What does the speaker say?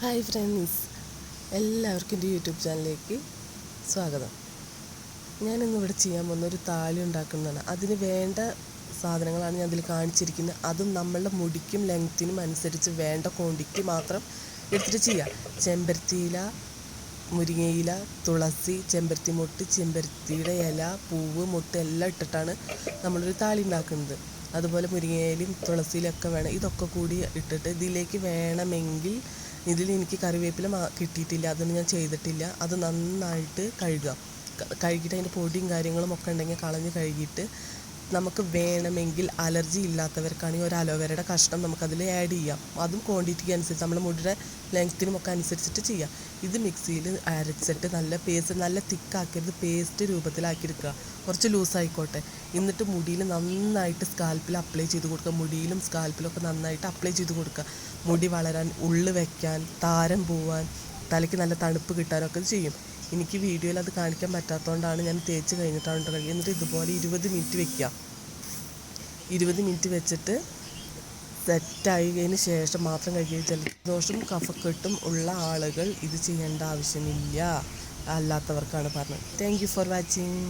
Hi friends, എല്ലാവർക്കും എൻ്റെ YouTube ചാനലിലേക്ക് സ്വാഗതം. ഞാനിന്നിവിടെ ചെയ്യാൻ പോകുന്ന ഒരു താലി ഉണ്ടാക്കുന്നതാണ്. അതിന് വേണ്ട സാധനങ്ങളാണ് ഞാൻ അതിൽ കാണിച്ചിരിക്കുന്നത്. അതും നമ്മളുടെ മുടിക്കും ലെങ്ത്തിനും അനുസരിച്ച് വേണ്ട ക്വാണ്ടിറ്റി മാത്രം എടുത്തിട്ട് ചെയ്യാം. ചെമ്പരത്തിയില, മുരിങ്ങയില, തുളസി, ചെമ്പരത്തി മൊട്ട്, ചെമ്പരത്തിയുടെ ഇല, പൂവ്, മൊട്ട് എല്ലാം ഇട്ടിട്ടാണ് നമ്മളൊരു താളി ഉണ്ടാക്കുന്നത്. അതുപോലെ മുരിങ്ങയിലയും തുളസിയിലൊക്കെ വേണം. ഇതൊക്കെ കൂടി ഇട്ടിട്ട് ഇതിലേക്ക് വേണമെങ്കിൽ എനിക്ക് കറിവേപ്പില കിട്ടിയിട്ടില്ല, അതൊന്നും ഞാൻ ചെയ്തിട്ടില്ല. അത് നന്നായിട്ട് കഴുകിയിട്ട് അതിൻ്റെ പൊടിയും കാര്യങ്ങളും ഒക്കെ ഉണ്ടെങ്കിൽ കളഞ്ഞ് കഴുകിയിട്ട് നമുക്ക് വേണമെങ്കിൽ അലർജി ഇല്ലാത്തവർക്കാണെങ്കിൽ ഒരു അലോവേരയുടെ കഷ്ണം നമുക്കതിൽ ആഡ് ചെയ്യാം. അതും ക്വാണ്ടിറ്റിക്ക് അനുസരിച്ച് നമ്മുടെ മുടിയുടെ ലെങ്ത്തിനും ഒക്കെ അനുസരിച്ചിട്ട് ചെയ്യാം. ഇത് മിക്സിയിൽ അരച്ചിട്ട് നല്ല പേസ്റ്റ്, നല്ല തിക്കാക്കരുത്, പേസ്റ്റ് രൂപത്തിലാക്കിയെടുക്കുക. കുറച്ച് ലൂസായിക്കോട്ടെ. എന്നിട്ട് മുടിയിൽ നന്നായിട്ട് സ്കാൽപ്പിൽ അപ്ലൈ ചെയ്ത് കൊടുക്കുക. മുടിയിലും സ്കാൽപ്പിലൊക്കെ നന്നായിട്ട് അപ്ലൈ ചെയ്ത് കൊടുക്കുക. മുടി വളരാൻ, ഉള്ളു വയ്ക്കാൻ, താരം പോവാൻ, തലയ്ക്ക് നല്ല തണുപ്പ് കിട്ടാനൊക്കെ ഇത് ചെയ്യും. എനിക്ക് വീഡിയോയിൽ അത് കാണിക്കാൻ പറ്റാത്തതുകൊണ്ടാണ് ഞാൻ തേച്ച് കഴിഞ്ഞിട്ടാണ് കഴുകി. എന്നിട്ട് ഇതുപോലെ 20 മിനിറ്റ് വെക്കുക. 20 മിനിറ്റ് വെച്ചിട്ട് സെറ്റായതിന് ശേഷം മാത്രം കഴുകിയ. ജലദോഷവും കഫക്കെട്ടും ഉള്ള ആളുകൾ ഇത് ചെയ്യേണ്ട ആവശ്യമില്ല, അല്ലാത്തവർക്കാണ് പറഞ്ഞത്. Thank you for watching.